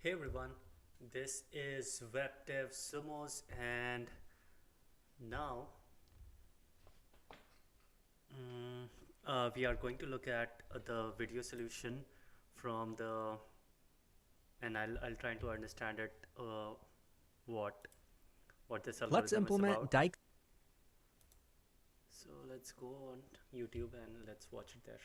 Hey everyone, this is WebDev Sumos, and now mm, we are going to look at the video solution from the and I'll try to understand it what what this Let's algorithm is implement about. Dijktsra. So let's go on YouTube and let's watch it there.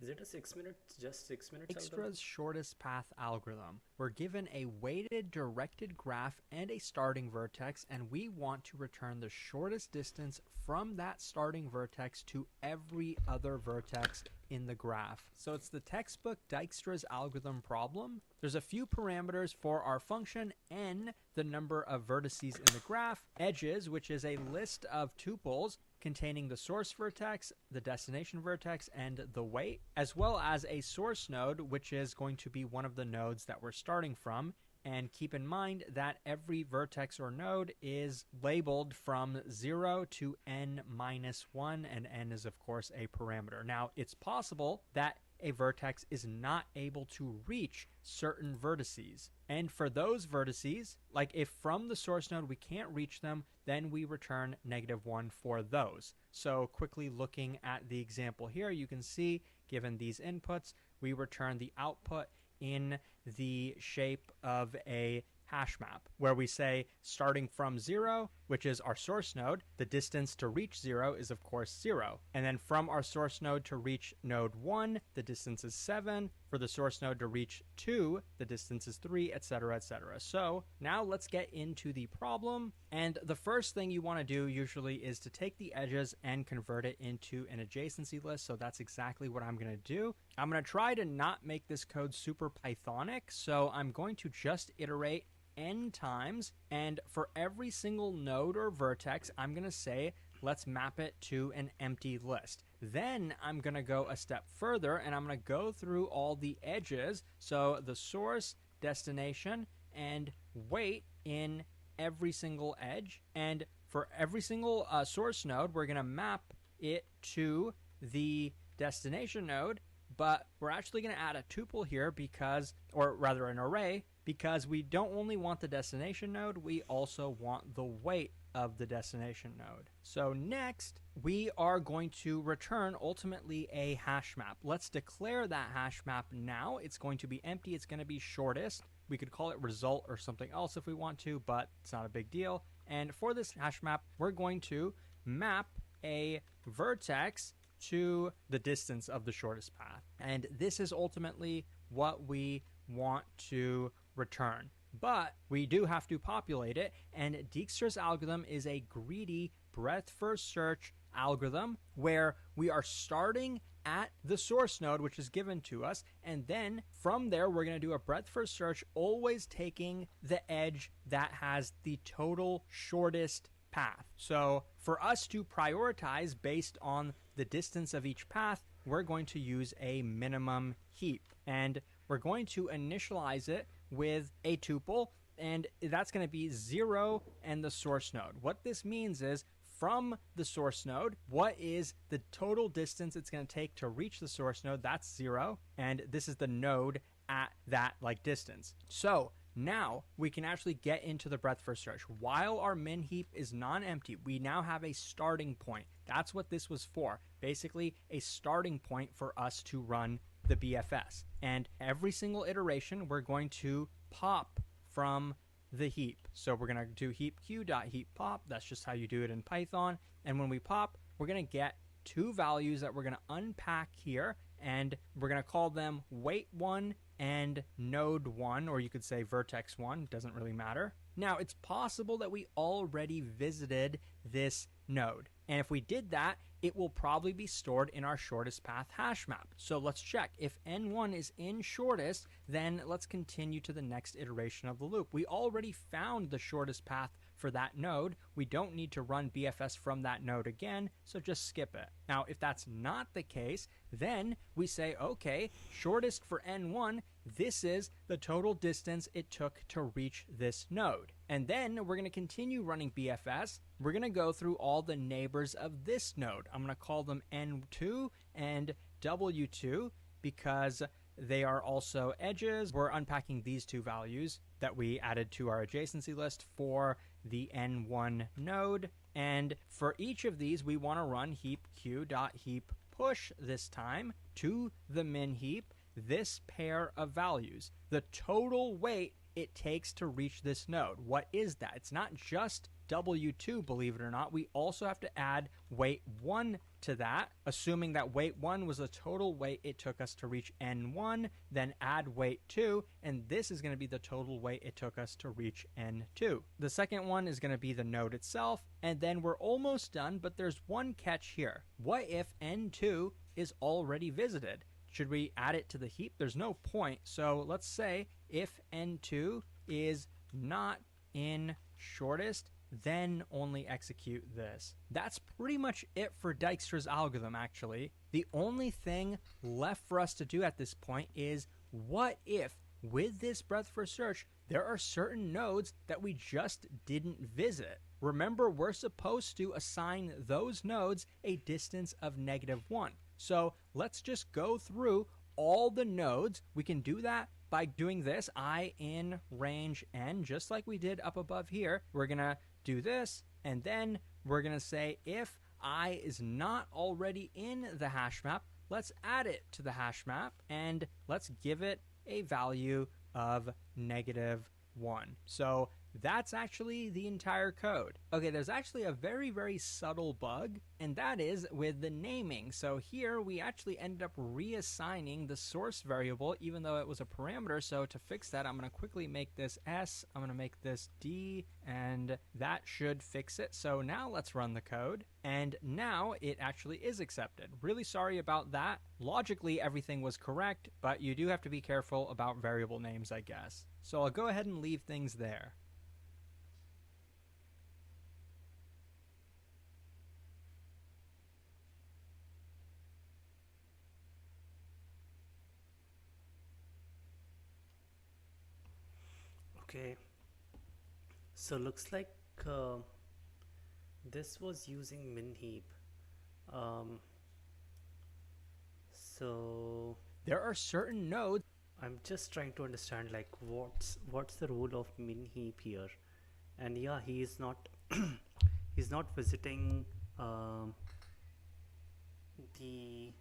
Is it a 6 minutes, just 6 minutes algorithm? Dijkstra's shortest path algorithm. We're given a weighted directed graph and a starting vertex, and we want to return the shortest distance from that starting vertex to every other vertex in the graph. So it's the textbook Dijkstra's algorithm problem. There's a few parameters for our function: n, the number of vertices in the graph; edges, which is a list of tuples containing the source vertex, the destination vertex, and the weight, as well as a source node, which is going to be one of the nodes that we're starting from. And keep in mind that every vertex or node is labeled from 0 to n minus 1, and n is, of course, a parameter. Now, it's possible that a vertex is not able to reach certain vertices. And for those vertices, like if from the source node we can't reach them, then we return -1 for those. So quickly looking at the example here, you can see, given these inputs, we return the output in the shape of a hash map, where we say starting from 0, which is our source node, the distance to reach 0 is of course 0. And then from our source node to reach node 1, the distance is 7. For the source node to reach 2, the distance is 3, etc., etc. So now let's get into the problem. And the first thing you want to do usually is to take the edges and convert it into an adjacency list. So that's exactly what I'm going to do. I'm going to try to not make this code super Pythonic. So I'm going to just iterate n times, and for every single node or vertex, I'm going to say, let's map it to an empty list. Then I'm going to go a step further, and I'm going to go through all the edges, so the source, destination, and weight in every single edge. And for every single source node, we're going to map it to the destination node, but we're actually going to add a tuple here because, or rather an array, because we don't only want the destination node, we also want the weight of the destination node. So next, we are going to return ultimately a hash map. Let's declare that hash map now. It's going to be empty. It's going to be shortest. We could call it result or something else if we want to, but it's not a big deal. And for this hash map, we're going to map a vertex to the distance of the shortest path. And this is ultimately what we want to return. But we do have to populate it, and Dijkstra's algorithm is a greedy breadth first search algorithm where we are starting at the source node, which is given to us, and then from there we're going to do a breadth first search, always taking the edge that has the total shortest path. So for us to prioritize based on the distance of each path, we're going to use a minimum heap, and we're going to initialize it with a tuple, and that's going to be 0 and the source node. What this means is, from the source node, what is the total distance it's going to take to reach the source node? That's 0, and this is the node at that distance. So now we can actually get into the breadth first search. While our min heap is non-empty, we now have a starting point. That's what this was for. Basically, a starting point for us to run the BFS. And every single iteration, we're going to pop from the heap. So we're going to do heap q.heap pop. That's just how you do it in Python. And when we pop, we're going to get two values that we're going to unpack here, and we're going to call them weight1 and node1, or you could say vertex1, doesn't really matter. Now, it's possible that we already visited this node, and if we did that, it will probably be stored in our shortest path hash map. So let's check. If n1 is in shortest, then let's continue to the next iteration of the loop. We already found the shortest path for that node. We don't need to run BFS from that node again, so just skip it. Now, if that's not the case, then we say, okay, shortest for n1, this is the total distance it took to reach this node. And then we're going to continue running BFS. We're going to go through all the neighbors of this node. I'm going to call them N2 and W2 because they are also edges. We're unpacking these two values that we added to our adjacency list for the N1 node. And for each of these, we want to run heap q.heap push this time to the min heap this pair of values, the total weight it takes to reach this node. What is that? It's not just W2, believe it or not. We also have to add weight 1 to that, assuming that weight 1 was the total weight it took us to reach N1, then add weight 2, and this is going to be the total weight it took us to reach N2. The second one is going to be the node itself, and then we're almost done, but there's one catch here. What if N2 is already visited? Should we add it to the heap? There's no point. So let's say if N2 is not in shortest, then only execute this. That's pretty much it for Dijkstra's algorithm, actually. The only thing left for us to do at this point is, what if, with this breadth first search, there are certain nodes that we just didn't visit? Remember, we're supposed to assign those nodes a distance of -1. So let's just go through all the nodes. We can do that by doing this, I in range n, just like we did up above here. We're going to do this, and then we're going to say if I is not already in the hash map, let's add it to the hash map, and let's give it a value of -1. So that's actually the entire code. Okay, there's actually a very, very subtle bug, and that is with the naming. So here we actually ended up reassigning the source variable, even though it was a parameter. So to fix that, I'm going to quickly make this S, I'm going to make this D, and that should fix it. So now let's run the code, and now it actually is accepted. Really sorry about that. Logically, everything was correct, but you do have to be careful about variable names, I guess. So I'll go ahead and leave things there. Okay, so looks like uh, this was using min heap. Um, so There are certain nodes. I'm just trying to understand like what's the role of min heap here. And yeah, he is not he's not visiting the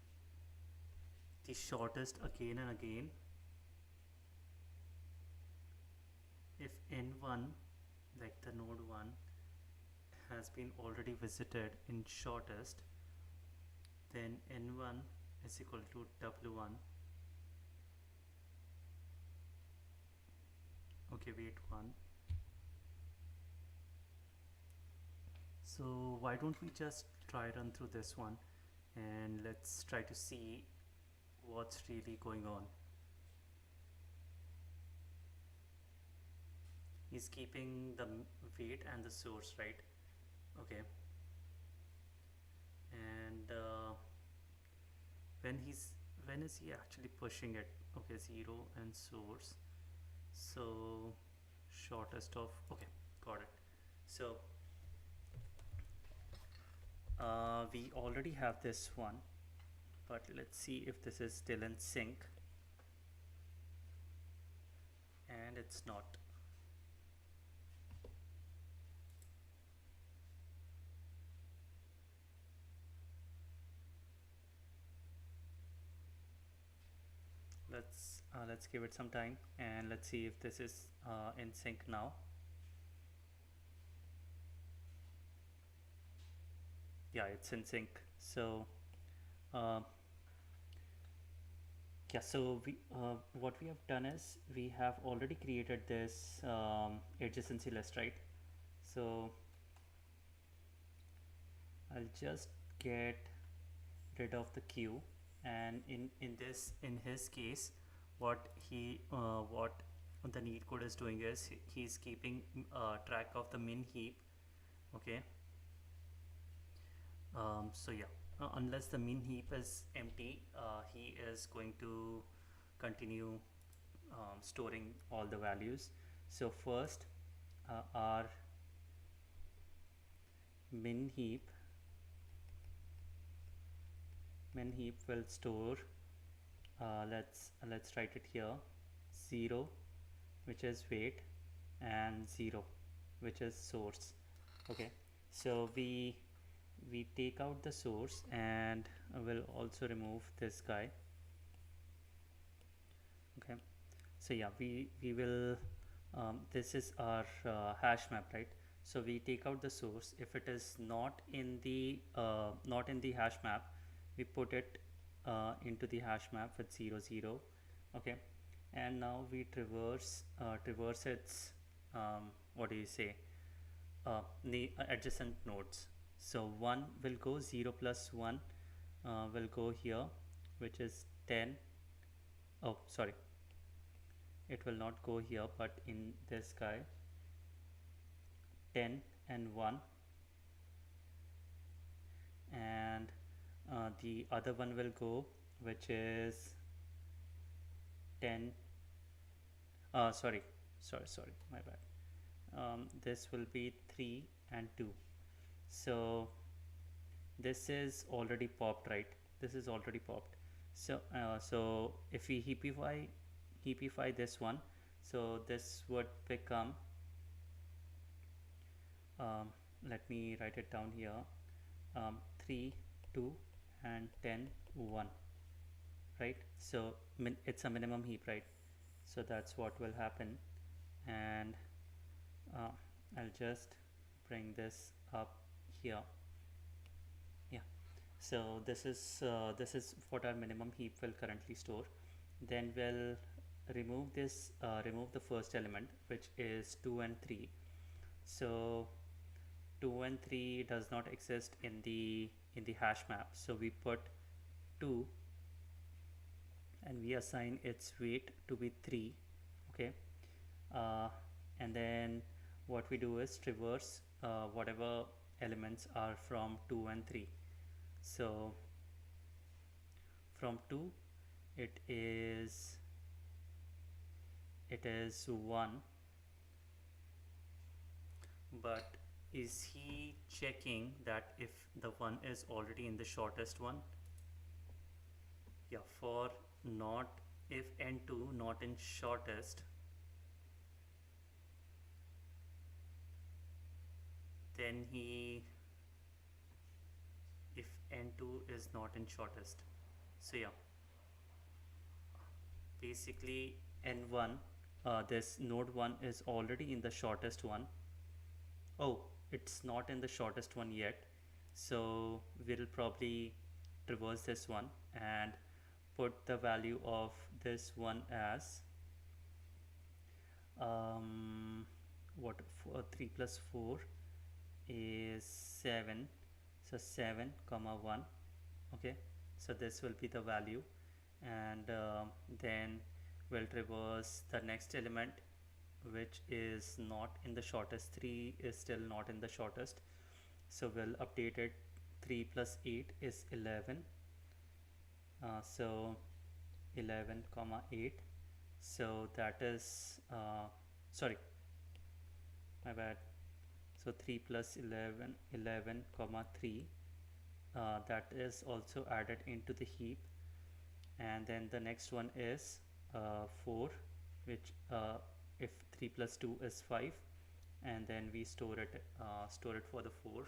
the shortest again and again. If n1, like the node 1, has been already visited in shortest, then n1 is equal to w1. Okay, wait 1. So why don't we just try run through this one, and let's try to see what's really going on. He's keeping the weight and the source, right? Okay. And when is he actually pushing it? Okay, 0 and source. So shortest of, okay, got it. So we already have this one, but let's see if this is still in sync, and it's not. Let's give it some time, and let's see if this is in sync now. Yeah, it's in sync. So yeah, so what we have done is we have already created this adjacency list, right? So I'll just get rid of the queue, and in his case, what the Neetcode is doing is he's keeping track of the min heap. Okay. So yeah, unless the min heap is empty, he is going to continue storing all the values. So first, our min heap will store let's write it here. 0, which is weight, and 0, which is source. Okay, so we take out the source, and we'll also remove this guy. Okay, so yeah, we will this is our hash map, right? So we take out the source. If it is not in the hash map, we put it into the hash map with 0 0. Okay, and now we traverse its what do you say, the adjacent nodes. So 1 will go, 0 plus 1 will go here, which is 10. Oh, sorry, it will not go here, but in this guy, 10 and 1, and the other one will go, which is 10. Sorry, my bad. This will be 3 and 2. So this is already popped, right? This is already popped. So if we heapify this one, so this would become, um, let me write it down here, 3 2 and 10 1, right? So it's a minimum heap, right? So that's what will happen. And uh, I'll just bring this up here. Yeah, so this is what our minimum heap will currently store. Then we'll remove the first element, which is 2 and 3. So 2 and 3 does not exist in the hash map, so we put 2 and we assign its weight to be 3. Okay, uh, and then what we do is traverse whatever elements are from 2 and 3. So from 2, it is 1, but is he checking that if the 1 is already in the shortest one? Yeah, for not, if n2 not in shortest, then he, if n2 is not in shortest, so yeah, basically n1, this node 1 is already in the shortest one. Oh, it's not in the shortest one yet, so we'll probably traverse this one and put the value of this one as what, 3 plus 4 is 7, so 7 comma 1. Okay, so this will be the value, and then we'll traverse the next element, which is not in the shortest. 3 is still not in the shortest, so we'll update it. 3 plus 8 is 11, so 11 comma 8, so that is sorry, my bad. So 3 plus 11, 11 comma 3, that is also added into the heap. And then the next one is 4, which if 3 plus 2 is 5, and then we store it for the 4.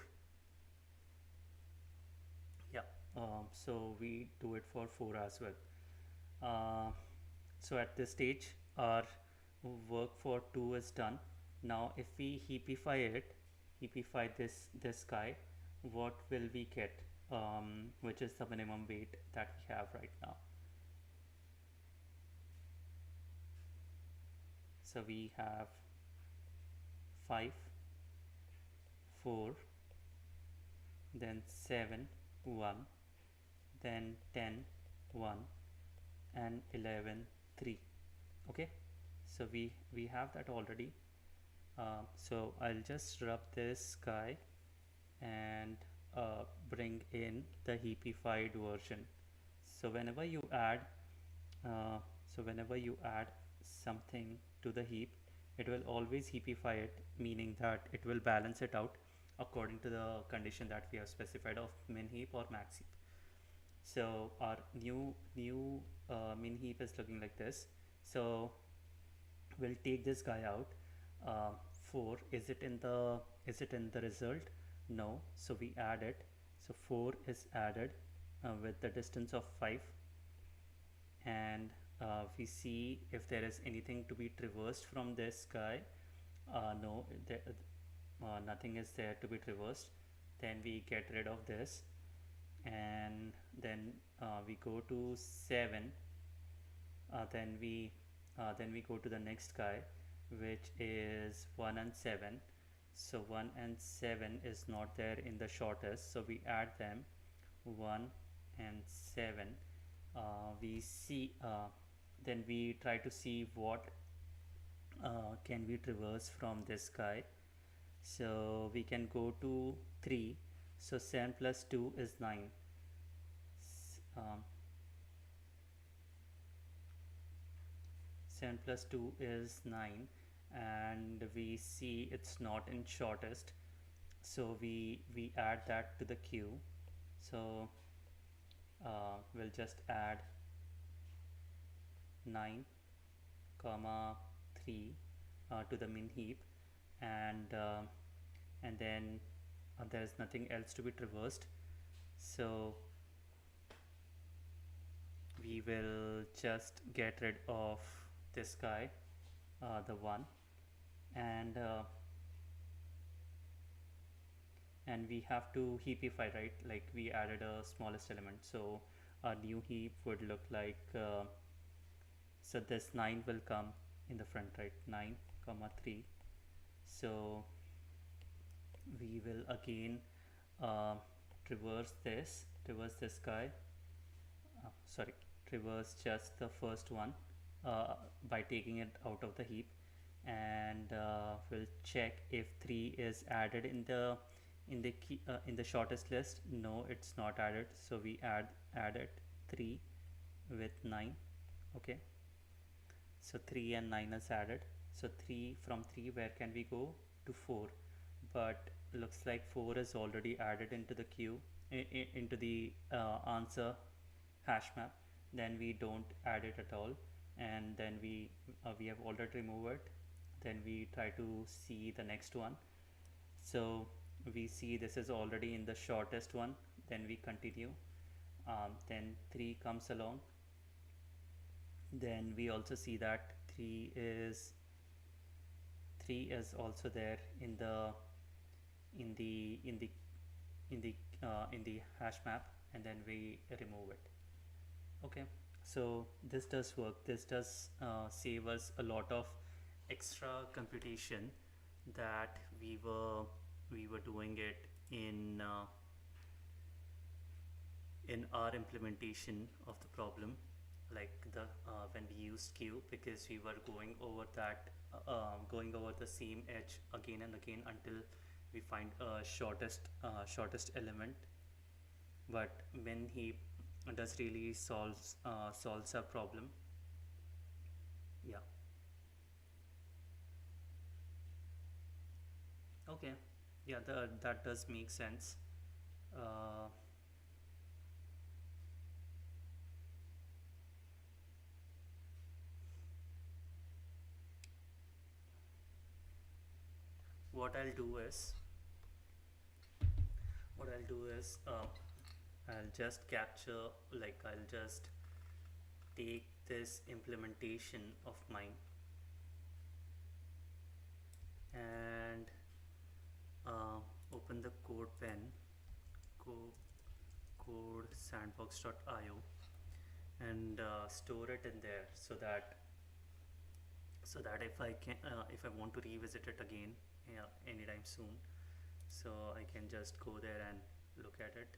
Yeah, so we do it for 4 as well. So at this stage our work for 2 is done. Now if we heapify this guy, what will we get, which is the minimum weight that we have right now? So we have 5 4, then 7 1, then 10 1, and 11 3. Okay, so we have that already. So I'll just rub this guy and bring in the heapified version. So whenever you add something to the heap, it will always heapify it, meaning that it will balance it out according to the condition that we have specified of min heap or max heap. So our new min heap is looking like this. So we'll take this guy out. 4, is it in the result? No, so we add it. So 4 is added with the distance of 5, and we see if there is anything to be traversed from this guy. No, nothing is there to be traversed. Then we get rid of this, and then we go to 7. Then we go to the next guy, which is 1 and 7. So 1 and 7 is not there in the shortest, so we add them. 1 and 7. We see Then we try to see what can we traverse from this guy. So we can go to 3. So 7 plus 2 is 9. um, 7 plus 2 is 9, and we see it's not in shortest, so we add that to the queue. So we'll just add 9 comma 3 to the min heap, and then there's nothing else to be traversed, so we will just get rid of this guy, the 1, and and we have to heapify, right? Like we added a smallest element, so our new heap would look like so this 9 will come in the front, right? 9 comma 3. So we will again uh, traverse this guy, sorry, traverse just the first one by taking it out of the heap, and we'll check if 3 is added in the shortest list. No, it's not added, so we add it 3 with 9. Okay, so 3 and 9 is added. So 3, from 3 where can we go to 4? But looks like 4 is already added into the queue, into the answer hash map. Then we don't add it at all, and then we have already removed it. Then we try to see the next one. So we see this is already in the shortest one. Then we continue. Then 3 comes along. Then we also see that 3 is also there in the in the in the in the hash map, and then we remove it. Okay, so this does work. This does save us a lot of extra computation that we were doing it in our implementation of the problem, like the when we used queue, because we were going over the same edge again and again until we find a shortest element. But when he does really solves our problem. Yeah. Okay. Yeah, that does make sense. uh, what I'll do is what I'll do is I'll just capture, like I'll just take this implementation of mine and open the code pen, code sandbox.io, and store it in there, so that if I want to revisit it again anytime soon, so I can just go there and look at it.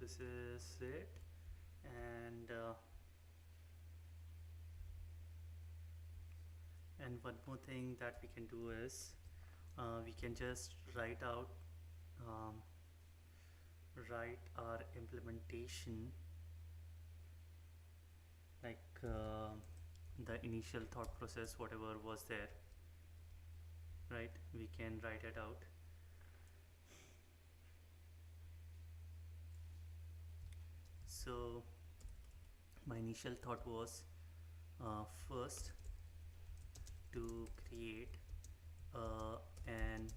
this is it. And one more thing that we can do is we can just um, write our implementation, like the initial thought process, whatever was there, right? We can write it out. So my initial thought was, first, to create an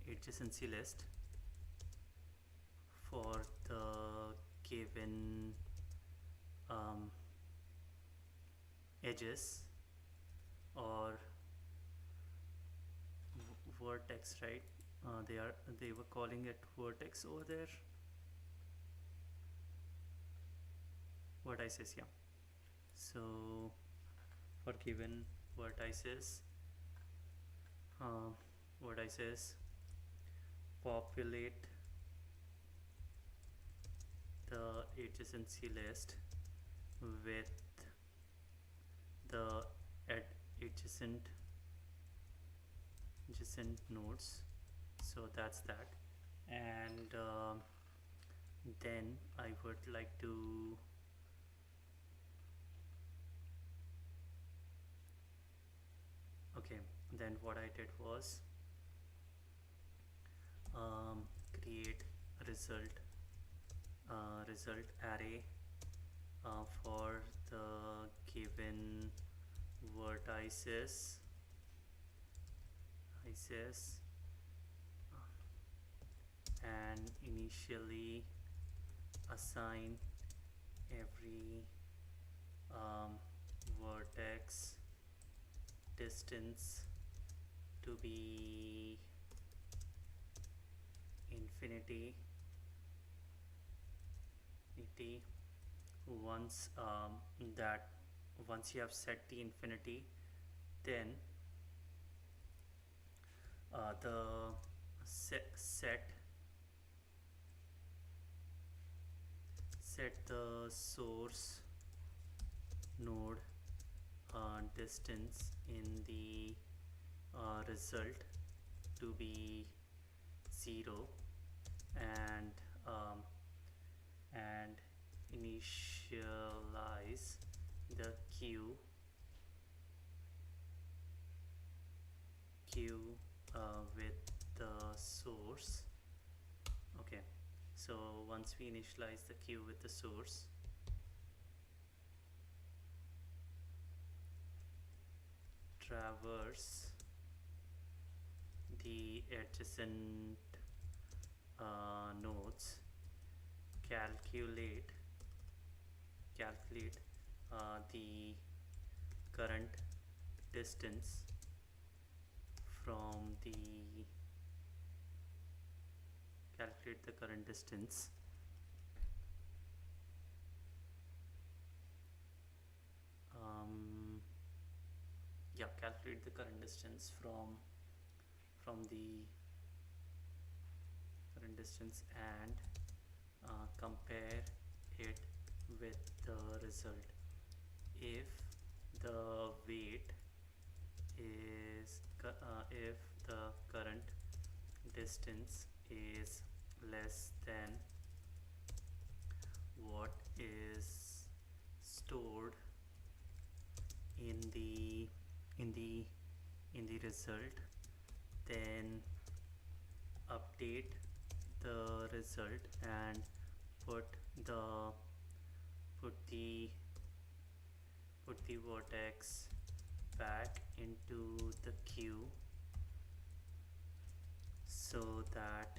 adjacency list for the given um, edges or vertex, right? They were calling it vertex over there. Vertices, yeah. So for given vertices, uh, vertices, populate the adjacency list with the adjacent nodes. So that's that. And then I would like to okay, then what I did was create result result array for the given vertices and initially assign every vertex distance to be infinity. Once that once you have set the infinity, then the set the source node distance in the result to be 0, and initialize the queue with the source. Okay, so once we initialize the queue with the source, traverse the adjacent nodes, calculate the current distance from the calculate the current distance calculate the current distance from the current distance and compare it with the result. If the weight is if the current distance is less than what is stored in the result, then update the result and put the vertex back into the queue, so that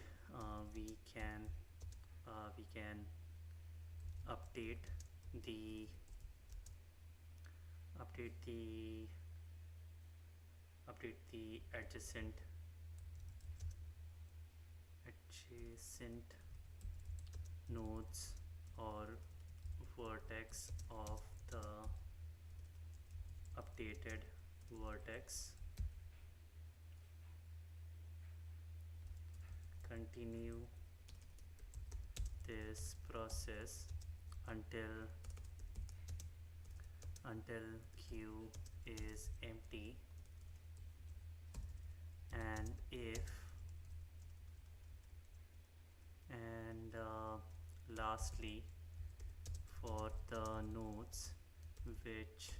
we can update the adjacent nodes or vertex of the updated vertex. Continue this process until q is empty, and if and lastly, for the nodes which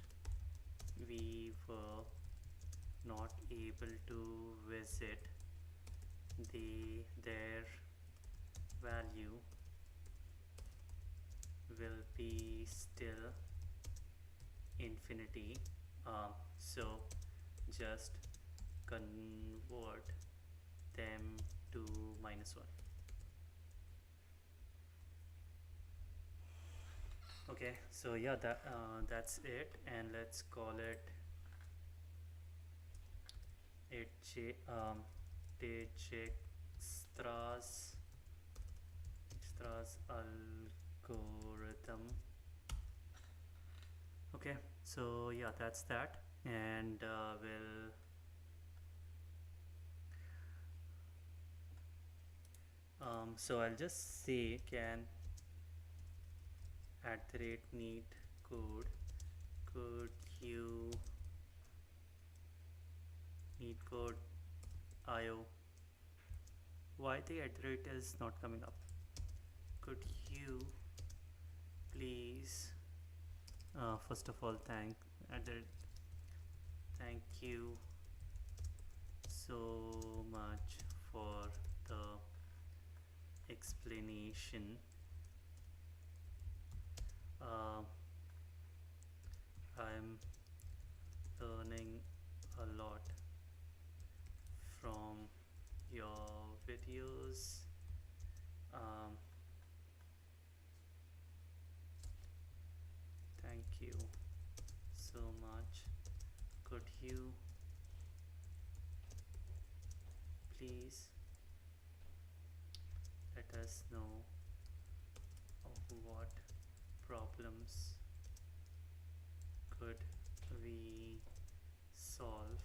we were not able to visit, their value will be still infinity. So just convert them to -1. Okay, so yeah, that's it, and let's call it Dijkstra's algorithm. Okay, so yeah, that's that, and so I'll just say can @neetcode, could you neetcode io, why the @ is not coming up, could you please first of all thank you so much for the explanation. uh, I'm learning a lot from your videos. um, Thank you so much. Could you please let us know what problems could we solve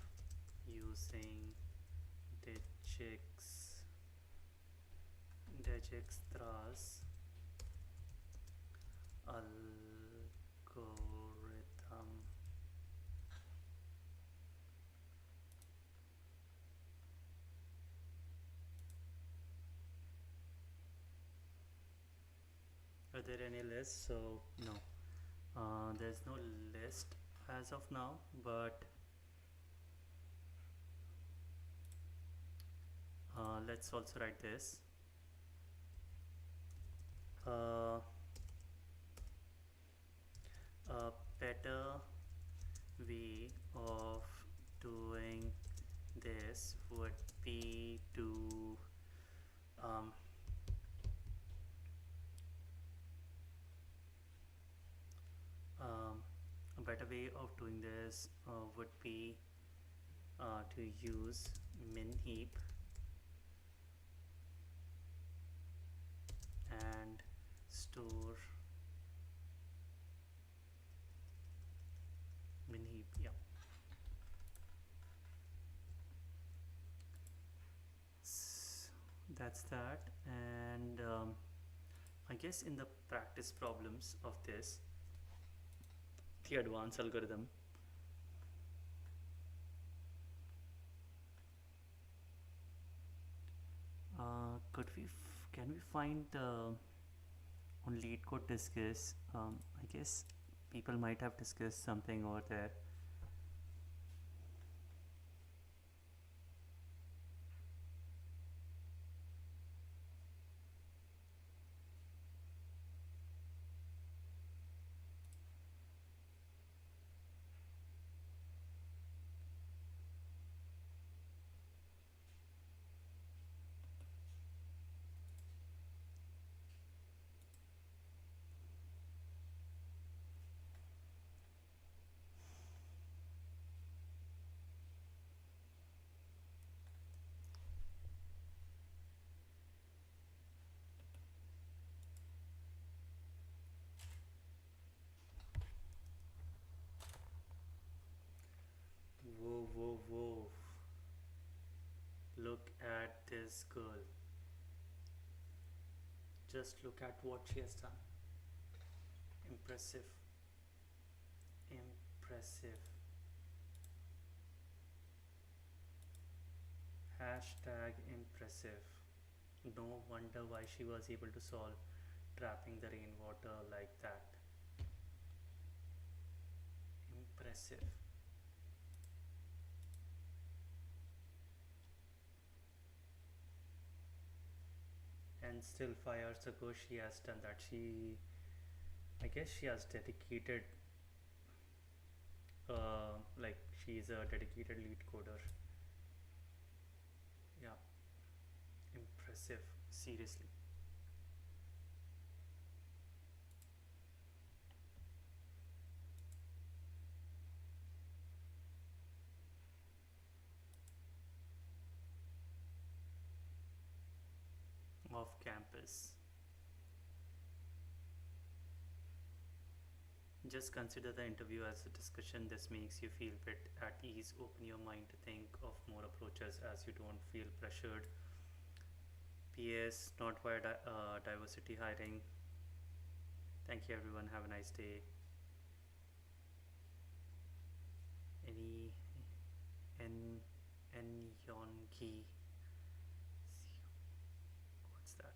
using Dijkstra's algorithm? Are there any lists? So no, there's no list as of now, but let's also write this. Uh, a better way of doing this would be to um, um, a better way of doing this would be to use min heap and store min heap. Yeah. That's that, and I guess in the practice problems of this, the advanced algorithm, can we find on Leetcode discuss? I guess people might have discussed something over there. Whoa, whoa, whoa! Look at this girl. Just look at what she has done. Impressive. Impressive. Hashtag impressive. No wonder why she was able to solve trapping the rainwater like that. Impressive. And still 5 hours ago she has done that. I guess she has dedicated, like she's a dedicated lead coder. Yeah, impressive. Seriously. Off campus. Just consider the interview as a discussion. This makes you feel bit at ease. Open your mind to think of more approaches as you don't feel pressured. PS, not via diversity hiring. Thank you everyone. Have a nice day. Any en Yonki. What's that?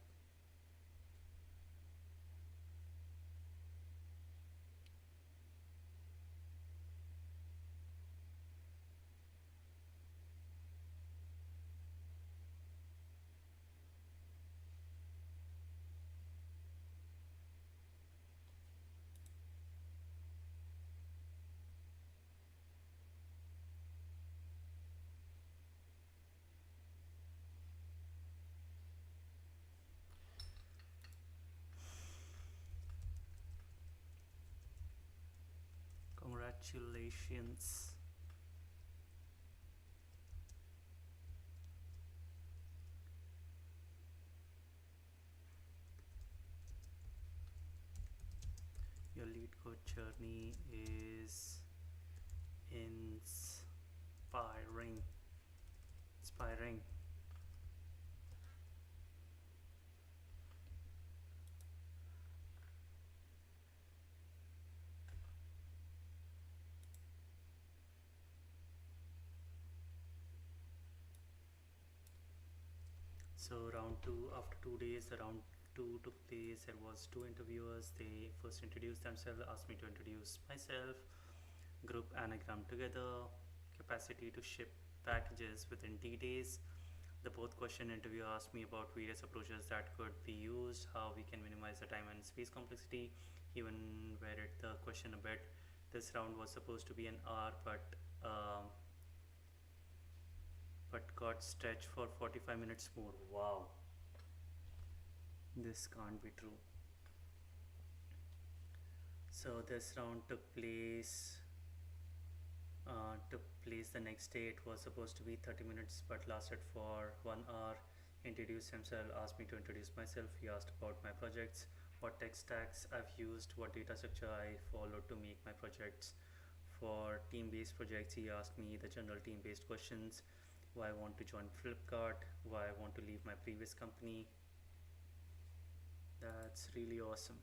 Congratulations. Your lead code journey is inspiring. Inspiring. So round two, after 2 days, the round two took place. There was two interviewers. They first introduced themselves, asked me to introduce myself, group anagram together, capacity to ship packages within D days. The both question interview asked me about various approaches that could be used, how we can minimize the time and space complexity, even varied the question a bit. This round was supposed to be an hour, um, but got stretched for 45 minutes more. Wow, this can't be true. So this round took place the next day. It was supposed to be 30 minutes but lasted for 1 hour. Introduced himself, asked me to introduce myself. He asked about my projects, what tech stacks I've used, what data structure I followed to make my projects. For team based projects, he asked me the general team based questions: why I want to join Flipkart, why I want to leave my previous company. That's really awesome.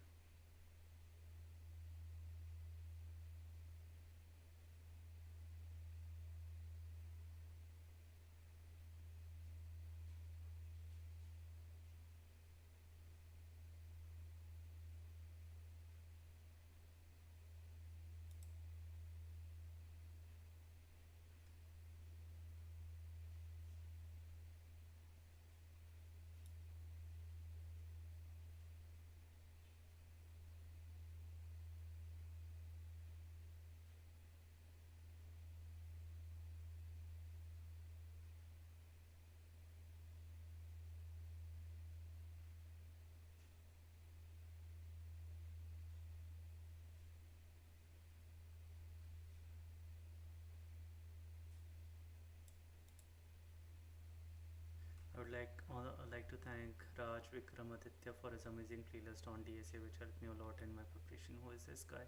I would like to thank Raj Vikramaditya for his amazing playlist on DSA, which helped me a lot in my preparation. Who is this guy?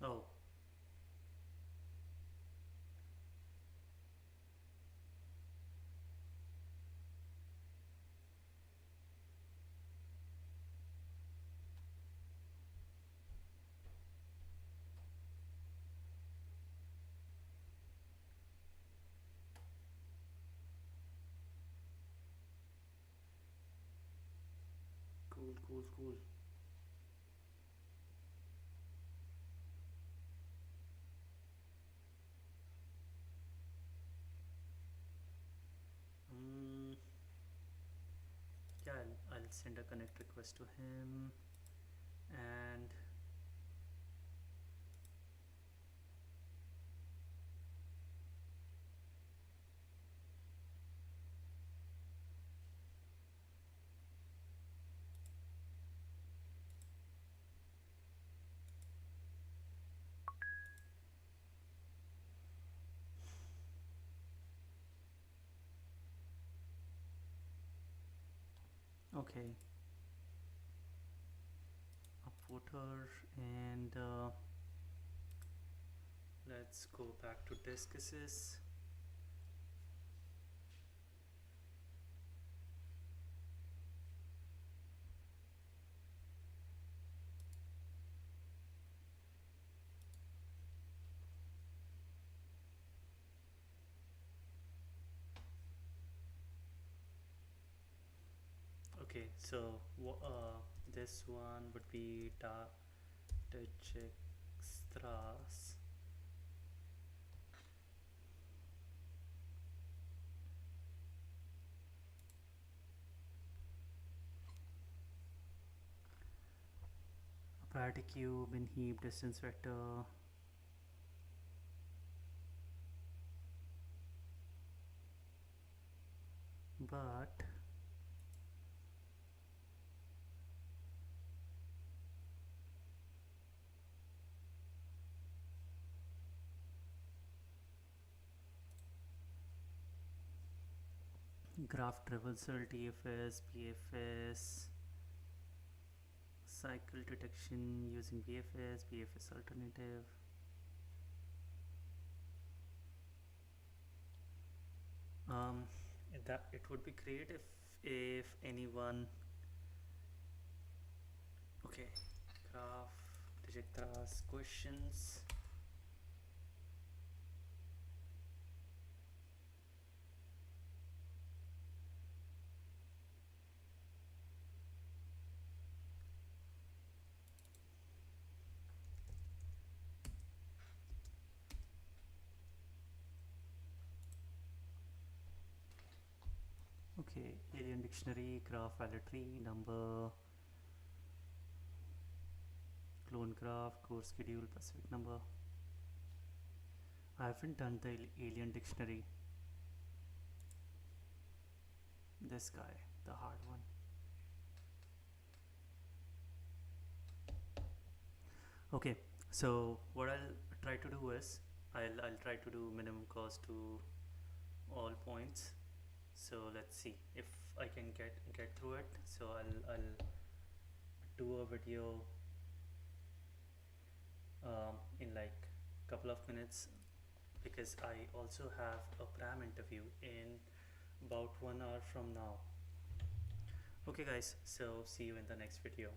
Oh, cool. um, yeah, I'll send a connect request to him. And okay, a footer. And let's go back to disk assist. Okay, so this one would be Dijkstras. A priority cube in heap distance vector. But graph traversal, TFS, BFS, cycle detection using BFS alternative. Um, that it would be great if anyone. Okay, graph Dijktra's questions. Okay, alien dictionary, graph valid tree, number, clone graph, course schedule, specific number. I haven't done the alien dictionary. This guy, the hard one. Okay, so what I'll try to do is I'll try to do minimum cost to all points. So let's see if I can get through it. So I'll do a video in like couple of minutes, because I also have a pram interview in about 1 hour from now. Okay guys, so see you in the next video.